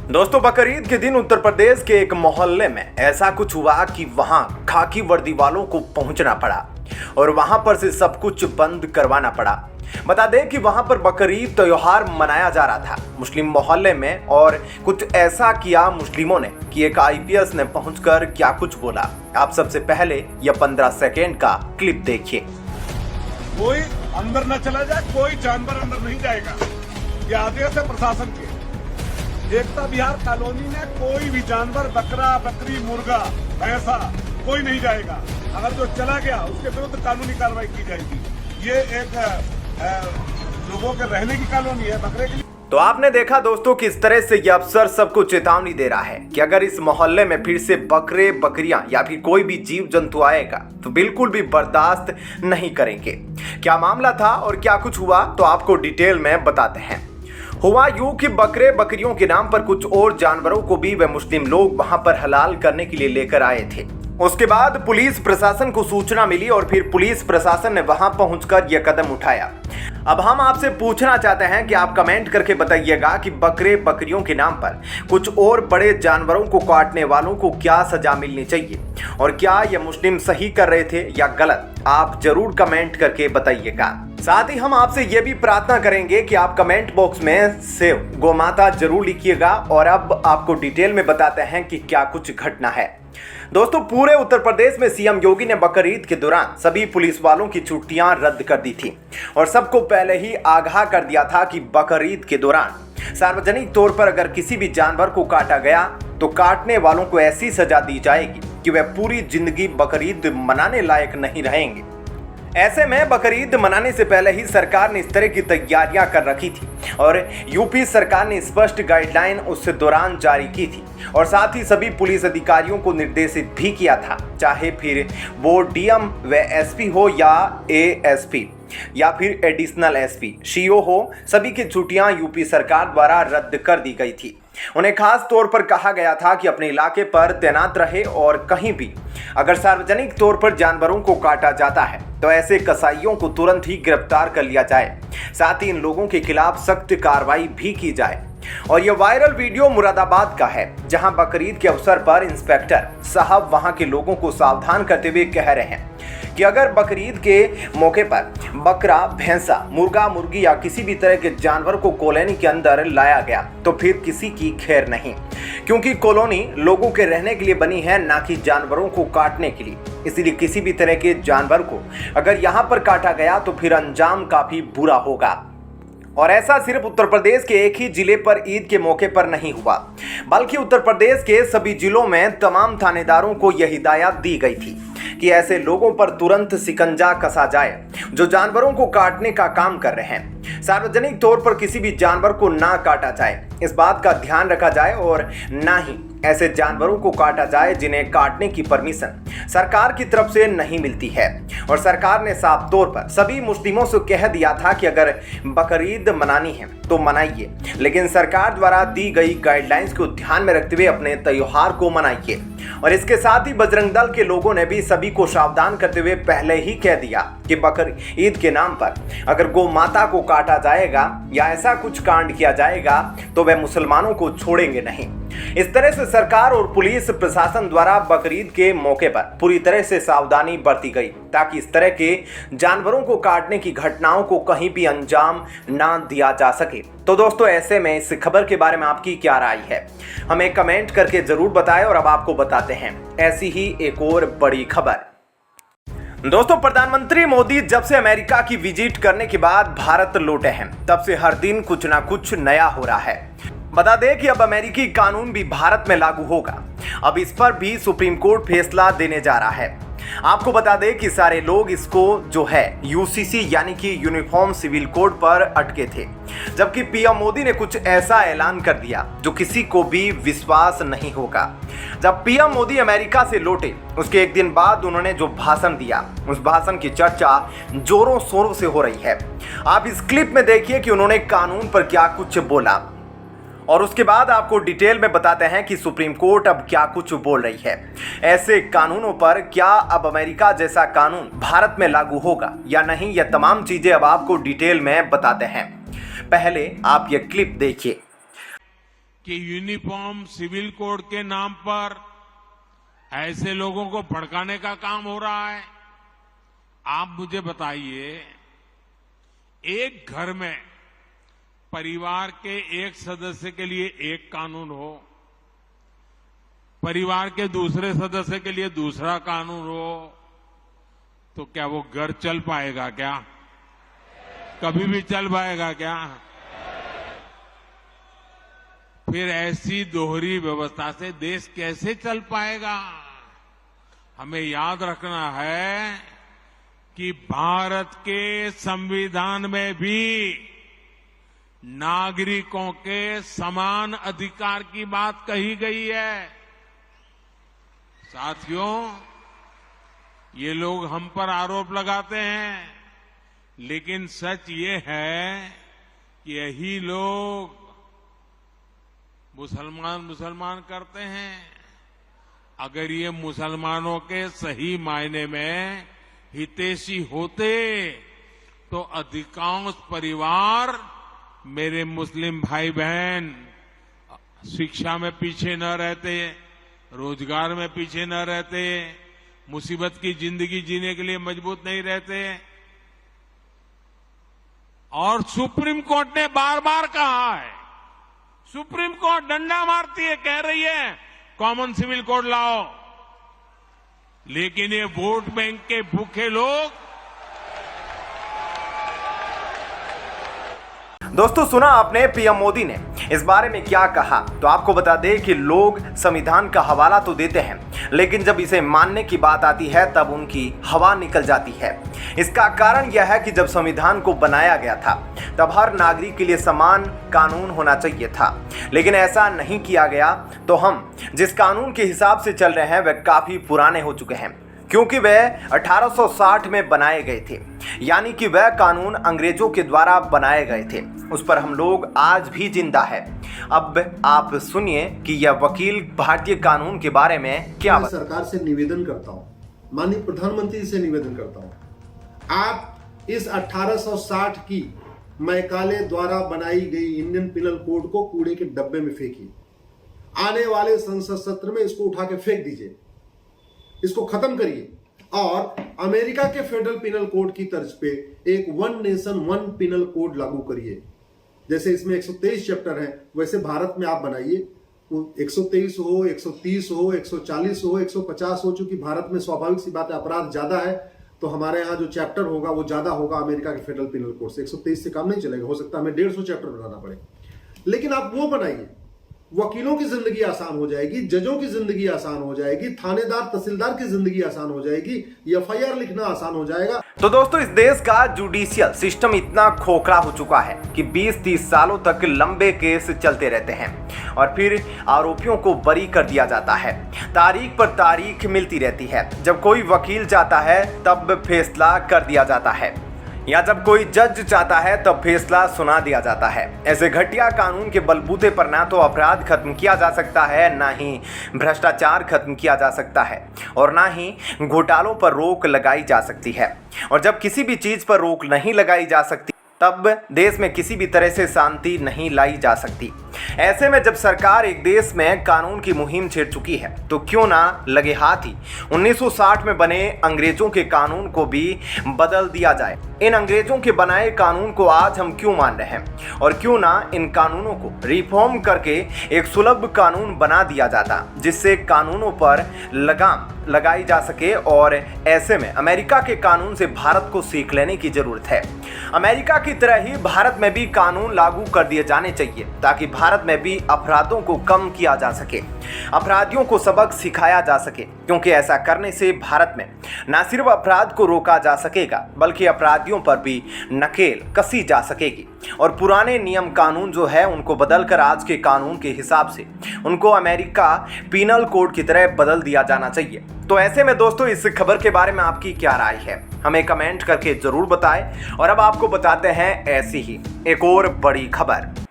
दोस्तों, बकरीद के दिन उत्तर प्रदेश के एक मोहल्ले में ऐसा कुछ हुआ कि वहां खाकी वर्दी वालों को पहुंचना पड़ा और वहां पर से सब कुछ बंद करवाना पड़ा। बता दें कि वहां पर बकरीद त्योहार मनाया जा रहा था मुस्लिम मोहल्ले में, और कुछ ऐसा किया मुस्लिमों ने कि एक आईपीएस ने पहुंचकर क्या कुछ बोला। आप सबसे पहले यह 15 सेकेंड का क्लिप देखिए। कोई अंदर न चला जाए, कोई जानवर अंदर नहीं जाएगा। ये आदेश है प्रशासन के। एकता विहार कॉलोनी में कोई भी जानवर, बकरा, बकरी, मुर्गा, भैंसा, कोई नहीं जाएगा। अगर जो चला गया उसके विरुद्ध कानूनी कार्रवाई की जाएगी। ये एक लोगों के रहने की कॉलोनी है, बकरे की। तो आपने देखा दोस्तों, किस तरह से ये अफसर सबको चेतावनी दे रहा है कि अगर इस मोहल्ले में फिर से बकरे, बकरियां या फिर कोई भी जीव जंतु आएगा तो बिल्कुल भी बर्दाश्त नहीं करेंगे। क्या मामला था और क्या कुछ हुआ, तो आपको डिटेल में बताते हैं। हुआ यूं कि बकरे बकरियों के नाम पर कुछ और जानवरों को भी वे मुस्लिम लोग वहां पर हलाल करने के लिए लेकर आए थे। उसके बाद पुलिस प्रशासन को सूचना मिली और फिर पुलिस प्रशासन ने वहां पहुंचकर यह कदम उठाया। अब हम आपसे पूछना चाहते हैं कि आप कमेंट करके बताइएगा कि बकरे बकरियों के नाम पर कुछ और बड़े जानवरों को काटने वालों को क्या सजा मिलनी चाहिए, और क्या ये मुस्लिम सही कर रहे थे या गलत, आप जरूर कमेंट करके बताइएगा। साथ ही हम आपसे ये भी प्रार्थना करेंगे कि आप कमेंट बॉक्स में सेव गोमाता जरूर लिखिएगा। और अब आपको डिटेल में बताते हैं कि क्या कुछ घटना है। दोस्तों, पूरे उत्तर प्रदेश में सीएम योगी ने बकरीद के दौरान सभी पुलिस वालों की छुट्टियां रद्द कर दी थी और सबको पहले ही आगाह कर दिया था कि बकरीद के दौरान सार्वजनिक तौर पर अगर किसी भी जानवर को काटा गया तो काटने वालों को ऐसी सजा दी जाएगी कि वह पूरी जिंदगी बकरीद मनाने लायक नहीं रहेंगे। ऐसे में बकरीद मनाने से पहले ही सरकार ने इस तरह की तैयारियां कर रखी थी और यूपी सरकार ने स्पष्ट गाइडलाइन उस दौरान जारी की थी और साथ ही सभी पुलिस अधिकारियों को निर्देशित भी किया था, चाहे फिर वो डीएम व एसपी हो या एएसपी या फिर एडिशनल एसपी, सीओ हो, सभी की छुट्टियां यूपी सरकार द्वारा रद्द कर दी गई थी। उन्हें खास तौर पर कहा गया था कि अपने इलाके पर तैनात रहे और कहीं भी अगर सार्वजनिक तौर पर जानवरों को काटा जाता है तो ऐसे कसाईयों को तुरंत ही गिरफ्तार कर लिया जाए, साथ ही इन लोगों के खिलाफ सख्त कार्रवाई भी की जाए। और यह वायरल वीडियो मुरादाबाद का है, जहां बकरीद के अवसर पर इंस्पेक्टर साहब वहां के लोगों को सावधान करते हुए कह रहे हैं कि अगर बकरीद के मौके पर बकरा, भैंसा, मुर्गा, मुर्गी या किसी भी तरह के जानवर को कॉलोनी के अंदर लाया गया तो फिर किसी की खैर नहीं, क्योंकि कॉलोनी लोगों के रहने के लिए बनी है, ना कि जानवरों को काटने के लिए। इसलिए किसी भी तरह के जानवर को अगर यहाँ पर काटा गया तो फिर अंजाम काफी बुरा होगा। और ऐसा सिर्फ उत्तर प्रदेश के एक ही जिले पर ईद के मौके पर नहीं हुआ, बल्कि उत्तर प्रदेश के सभी जिलों में तमाम थानेदारों को यह हिदायत दी गई थी कि ऐसे लोगों पर तुरंत शिकंजा कसा जाए जो जानवरों को काटने का काम कर रहे हैं। सार्वजनिक तौर पर किसी भी जानवर को ना काटा जाए, इस बात का ध्यान रखा जाए, और ना ही ऐसे जानवरों को काटा जाए जिन्हें काटने की परमिशन सरकार की तरफ से नहीं मिलती है। और सरकार ने साफ तौर पर सभी मुस्लिमों से कह दिया था कि अगर बकरीद मनानी है तो मनाइए, लेकिन सरकार द्वारा दी गई गाइडलाइंस को ध्यान में रखते हुए अपने त्योहार को मनाइए। और इसके साथ ही बजरंग दल के लोगों ने भी सभी को सावधान करते हुए पहले ही कह दिया कि बकरीद के नाम पर अगर गौ माता को काटा जाएगा या ऐसा कुछ कांड किया जाएगा तो वह मुसलमानों को छोड़ेंगे नहीं। इस तरह से सरकार और पुलिस प्रशासन द्वारा बकरीद के मौके पर पूरी तरह से सावधानी बरती गई ताकि इस तरह के जानवरों को काटने की घटनाओं को कहीं भी अंजाम ना दिया जा सके। तो दोस्तों, ऐसे में इस खबर के बारे में आपकी क्या राय है, हमें कमेंट करके जरूर बताएं। और अब आपको बताते हैं ऐसी ही एक और बड़ी खबर। दोस्तों, प्रधानमंत्री मोदी जब से अमेरिका की विजिट करने के बाद भारत लौटे हैं, तब से हर दिन कुछ ना कुछ नया हो रहा है। बता दें कि अब अमेरिकी कानून भी भारत में लागू होगा। अब इस पर भी सुप्रीम कोर्ट फैसला देने जा रहा है। आपको बता दें कि सारे लोग इसको जो है यूसीसी यानी कि यूनिफॉर्म सिविल कोड पर अटके थे, जबकि पीएम मोदी ने कुछ ऐसा ऐलान कर दिया जो किसी को भी विश्वास नहीं होगा। जब पीएम मोदी अमेरिका से लौटे उसके एक दिन बाद उन्होंने जो भाषण दिया, उस भाषण की चर्चा जोरों शोरों से हो रही है। आप इस क्लिप में देखिए कि उन्होंने कानून पर क्या कुछ बोला और उसके बाद आपको डिटेल में बताते हैं कि सुप्रीम कोर्ट अब क्या कुछ बोल रही है। ऐसे कानूनों पर क्या अब अमेरिका जैसा कानून भारत में लागू होगा या नहीं, यह तमाम चीजें अब आपको डिटेल में बताते हैं। पहले आप ये क्लिप देखिए। कि यूनिफॉर्म सिविल कोड के नाम पर ऐसे लोगों को भड़काने का काम हो रहा है। आप मुझे बताइए, एक घर में परिवार के एक सदस्य के लिए एक कानून हो, परिवार के दूसरे सदस्य के लिए दूसरा कानून हो, तो क्या वो घर चल पाएगा क्या? कभी भी चल पाएगा क्या? फिर ऐसी दोहरी व्यवस्था से देश कैसे चल पाएगा? हमें याद रखना है कि भारत के संविधान में भी नागरिकों के समान अधिकार की बात कही गई है। साथियों, ये लोग हम पर आरोप लगाते हैं, लेकिन सच ये है कि यही लोग मुसलमान करते हैं। अगर ये मुसलमानों के सही मायने में हितैषी होते तो अधिकांश परिवार, मेरे मुस्लिम भाई बहन, शिक्षा में पीछे न रहते, रोजगार में पीछे न रहते, मुसीबत की जिंदगी जीने के लिए मजबूत नहीं रहते। और सुप्रीम कोर्ट ने बार बार कहा है, सुप्रीम कोर्ट डंडा मारती है, कह रही है कॉमन सिविल कोड लाओ, लेकिन ये वोट बैंक के भूखे लोग। दोस्तों, सुना आपने पीएम मोदी ने इस बारे में क्या कहा? तो आपको बता दें कि लोग संविधान का हवाला तो देते हैं, लेकिन जब इसे मानने की बात आती है तब उनकी हवा निकल जाती है। इसका कारण यह है कि जब संविधान को बनाया गया था तब हर नागरिक के लिए समान कानून होना चाहिए था, लेकिन ऐसा नहीं किया गया। तो हम जिस कानून के हिसाब से चल रहे हैं वह काफी पुराने हो चुके हैं, क्योंकि वह 1860 में बनाए गए थे, यानी कि वह कानून अंग्रेजों के द्वारा बनाए गए थे। उस पर हम लोग आज भी जिंदा है। अब आप सुनिए कि यह वकील भारतीय कानून के बारे में क्या मैं सरकार से निवेदन करता हूं, माननीय प्रधानमंत्री से निवेदन करता हूं, आप इस 1860 की मैकाले द्वारा बनाई गई इंडियन पिनल कोड को कूड़े के डब्बे में फेंकिए। आने वाले संसद सत्र में इसको उठा के फेंक दीजिए, इसको खत्म करिए और अमेरिका के फेडरल पिनल कोड की तर्ज पे एक one nation one penal code लागू करिए। जैसे इसमें 123 चैप्टर हैं, वैसे भारत में आप बनाइए। 123 हो, 130 हो, 140 हो, 150 हो। चूंकि भारत में स्वाभाविक सी बात है, अपराध ज्यादा है, तो हमारे यहाँ जो चैप्टर होगा वो ज्यादा होगा अमेरिका के फेडरल पिनल कोड से। 123 से काम नहीं चलेगा, हो सकता है हमें 150 चैप्टर बनाना पड़े, लेकिन आप वो बनाइए। वकीलों की जिंदगी आसान हो जाएगी, जजों की जिंदगी आसान हो जाएगी, थानेदार तहसीलदार की जिंदगी आसान हो जाएगी, एफआईआर लिखना आसान हो जाएगा। तो दोस्तों, इस देश का जुडिशियल सिस्टम इतना खोखला हो चुका है कि 20-30 सालों तक लंबे केस चलते रहते हैं और फिर आरोपियों को बरी कर दिया जाता है। तारीख पर तारीख मिलती रहती है। जब कोई वकील चाहता है तब फैसला कर दिया जाता है, या जब कोई जज चाहता है तब फैसला सुना दिया जाता है। ऐसे घटिया कानून के बलबूते पर ना तो अपराध खत्म किया जा सकता है, ना ही भ्रष्टाचार खत्म किया जा सकता है, और ना ही घोटालों पर रोक लगाई जा सकती है। और जब किसी भी चीज पर रोक नहीं लगाई जा सकती तब देश में किसी भी तरह से शांति नहीं लाई जा सकती। ऐसे में जब सरकार एक देश में कानून की मुहिम छेड़ चुकी है तो क्यों ना लगे हाथ ही 1960 में बने अंग्रेजों के कानून को भी बदल दिया जाए। इन अंग्रेजों के बनाए कानून को आज हम क्यों मान रहे हैं, और क्यों ना इन कानूनों को रिफॉर्म करके एक सुलभ कानून बना दिया जाता जिससे कानूनों पर लगाम लगाई जा सके। और ऐसे में अमेरिका के कानून से भारत को सीख लेने की जरूरत है। अमेरिका की तरह ही भारत में भी कानून लागू कर दिए जाने चाहिए ताकि भारत में भी अपराधों को कम किया जा सके, अपराधियों को सबक सिखाया जा सके, क्योंकि ऐसा करने से भारत में न सिर्फ अपराध को रोका जा सकेगा बल्कि अपराधियों पर भी नकेल कसी जा सकेगी। और पुराने नियम कानून जो है उनको बदलकर आज के कानून के हिसाब से उनको अमेरिका पिनल कोड की तरह बदल दिया जाना चाहिए। तो ऐसे में दोस्तों, इस खबर के बारे में आपकी क्या राय है, हमें कमेंट करके जरूर बताएं। और अब आपको बताते हैं ऐसी ही एक और बड़ी खबर।